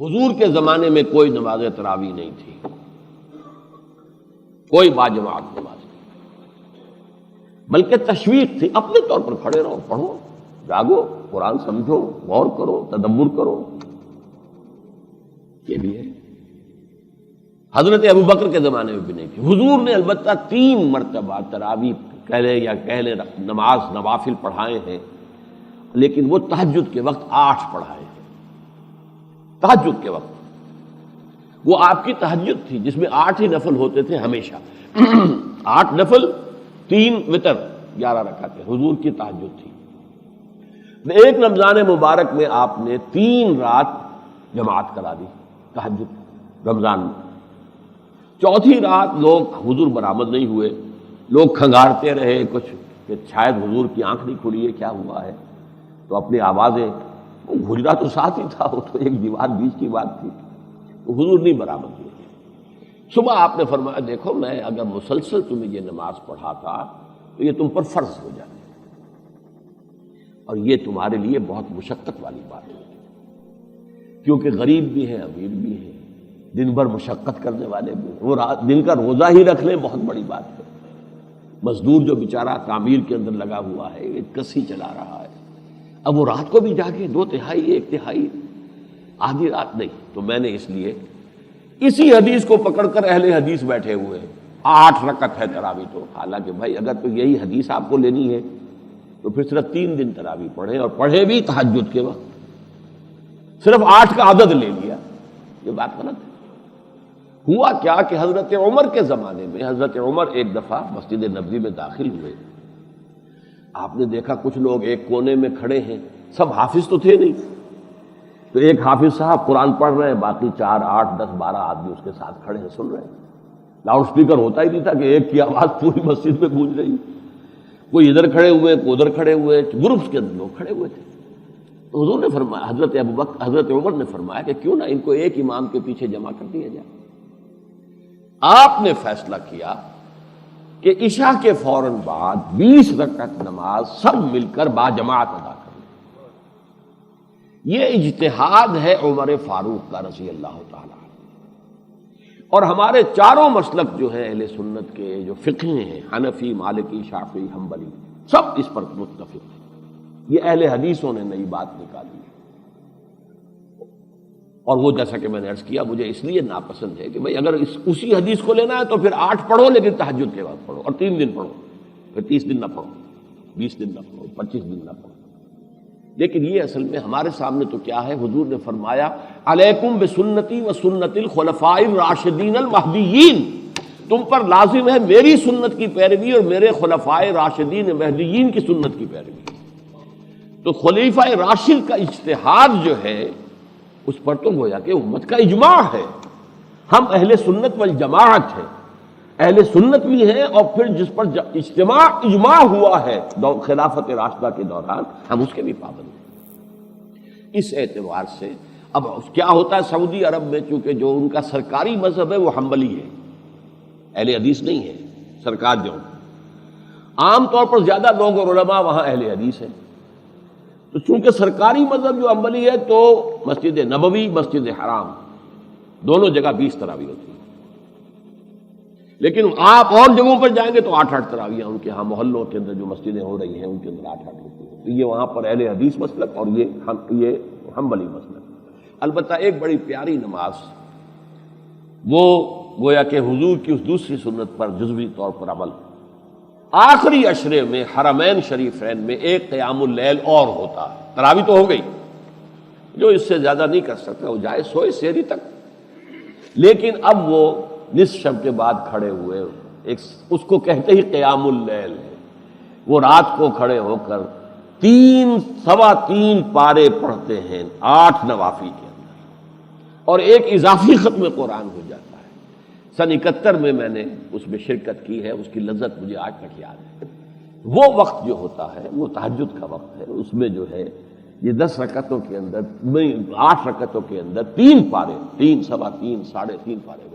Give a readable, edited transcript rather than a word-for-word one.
حضور کے زمانے میں کوئی نماز تراویح نہیں تھی، کوئی باجماعت نماز نہیں، بلکہ تشویق تھی، اپنے طور پر کھڑے رہو، پڑھو، جاگو، قرآن سمجھو، غور کرو، تدبر کرو، یہ بھی ہے۔ حضرت ابوبکر کے زمانے میں بھی نہیں تھی۔ حضور نے البتہ 3 مرتبہ تراویح کہہ لیں نماز نوافل پڑھائے ہیں، لیکن وہ تہجد کے وقت 8 پڑھائے ہیں۔ تہجد کے وقت وہ آپ کی تہجد تھی جس میں 8 ہی نفل ہوتے تھے ہمیشہ 8 نفل 3 وتر 11 رکعتیں حضور کی تہجد تھی۔ ایک رمضان مبارک میں آپ نے 3 رات جماعت کرا دی تہجد رمضان میں، چوتھی رات لوگ حضور برآمد نہیں ہوئے، لوگ کھنگارتے رہے کچھ کہ شاید حضور کی آنکھ نہیں کھلی ہے، کیا ہوا ہے، تو اپنی آوازیں، وہ گھجرا تو ساتھ ہی تھا، وہ تو ایک دیوار بیچ کی بات تھی، تو حضور نہیں برآمد ہوئے۔ صبح آپ نے فرمایا دیکھو میں اگر مسلسل تمہیں یہ نماز پڑھاتا تو یہ تم پر فرض ہو جاتی، اور یہ تمہارے لیے بہت مشقت والی بات ہے، کیونکہ غریب بھی ہیں، امیر بھی ہیں، دن بھر مشقت کرنے والے بھی ہیں، وہ دن کا روزہ ہی رکھ لیں بہت بڑی بات ہے۔ مزدور جو بیچارہ تعمیر کے اندر لگا ہوا ہے، ایک کسی چلا رہا ہے، اب وہ رات کو بھی جاگے 2/3 1/3 آدھی رات نہیں، تو میں نے اس لیے اسی حدیث کو پکڑ کر اہل حدیث بیٹھے ہوئے ہیں 8 رکعت ہے تراویح، تو حالانکہ بھائی اگر تو یہی حدیث آپ کو لینی ہے تو پھر صرف 3 دن تراویح پڑھیں، اور پڑھے بھی تہجد کے وقت، صرف 8 کا عدد لے لیا، یہ بات غلط ہے۔ ہوا کیا کہ حضرت عمر کے زمانے میں حضرت عمر ایک دفعہ مسجد نبوی میں داخل ہوئے، آپ نے دیکھا کچھ لوگ ایک کونے میں کھڑے ہیں، سب حافظ تو تھے نہیں، تو ایک حافظ صاحب قرآن پڑھ رہے ہیں، باقی 4 8 10 12 آدمی اس کے ساتھ کھڑے ہیں، سن رہے ہیں۔ لاؤڈ سپیکر ہوتا ہی نہیں تھا کہ ایک کی آواز پوری مسجد میں گونج رہی، کوئی ادھر کھڑے ہوئے، کوئی ادھر کھڑے ہوئے، گروپس کے اندر لوگ کھڑے ہوئے تھے۔ تو حضور نے فرمایا، حضرت عمر نے فرمایا کہ کیوں نہ ان کو ایک امام کے پیچھے جمع کر دیا جائے۔ آپ نے فیصلہ کیا کہ عشاء کے فوراً بعد 20 رکعت نماز سب مل کر باجماعت ادا کریں۔ یہ اجتہاد ہے عمر فاروق کا رضی اللہ تعالیٰ عنہ، اور ہمارے چاروں مسلک جو ہیں اہل سنت کے جو فقہ ہیں، حنفی، مالکی، شافعی، حنبلی، سب اس پر متفق ہیں۔ یہ اہل حدیثوں نے نئی بات نکالی ہے، اور وہ جیسا کہ میں نے عرض کیا مجھے اس لیے ناپسند ہے کہ بھئی اگر اسی حدیث کو لینا ہے تو پھر 8 پڑھو لیکن تہجد کے بعد پڑھو، اور 3 دن پڑھو، پھر 30 دن نہ پڑھو، 20 دن نہ پڑھو، 25 دن نہ پڑھو۔ لیکن یہ اصل میں ہمارے سامنے تو کیا ہے، حضور نے فرمایا علیکم بسنتی و سنت الخلفاء الراشدین المہدیین، تم پر لازم ہے میری سنت کی پیروی اور میرے خلفاء راشدین مہدیین کی سنت کی پیروی۔ تو خلیفہ راشد کا اجتہاد جو ہے اس پر تو گویا کہ امت کا اجماع ہے، ہم اہل سنت والجماعت ہیں، اہل سنت بھی ہیں، اور پھر جس پر اجماع ہوا ہے خلافت راشدہ کے دوران ہم اس کے بھی پابند ہیں۔ اس اعتبار سے اب کیا ہوتا ہے سعودی عرب میں، چونکہ جو ان کا سرکاری مذہب ہے وہ حنبلی ہے، اہل حدیث نہیں ہے، سرکار جو عام طور پر زیادہ لوگ اور علماء وہاں اہل حدیث ہیں، تو چونکہ سرکاری مذہب جو حنبلی ہے تو مسجد نبوی، مسجد حرام دونوں جگہ 20 تراویح ہوتی ہیں، لیکن آپ اور جگہوں پر جائیں گے تو 8 تراویح ان کے ہاں محلوں کے اندر جو مسجدیں ہو رہی ہیں ان کے اندر 8 ہوتی ہیں، تو یہ وہاں پر اہل حدیث مسلک اور یہ حنبلی مسلک۔ البتہ ایک بڑی پیاری نماز، وہ گویا کہ حضور کی اس دوسری سنت پر جزوی طور پر عمل، آخری عشرے میں حرمین شریفین میں ایک قیام اللیل اور ہوتا ہے، تراویح تو ہو گئی، جو اس سے زیادہ نہیں کر سکتا وہ جائے سوئے سحری تک، لیکن اب وہ نصف شب کے بعد کھڑے ہوئے، اس کو کہتے ہی قیام اللیل ہے، وہ رات کو کھڑے ہو کر 3 پارے پڑھتے ہیں 8 نوافل کے اندر، اور ایک اضافی ختم قرآن ہو جاتا ہے۔ سن 71 میں میں نے اس میں شرکت کی ہے، اس کی لذت مجھے آج تک یاد ہے۔ وہ وقت جو ہوتا ہے وہ تہجد کا وقت ہے، اس میں جو ہے یہ 10 رکعتوں کے اندر 8 رکعتوں کے اندر 3 پارے، 3 سوا 3 3.5 پارے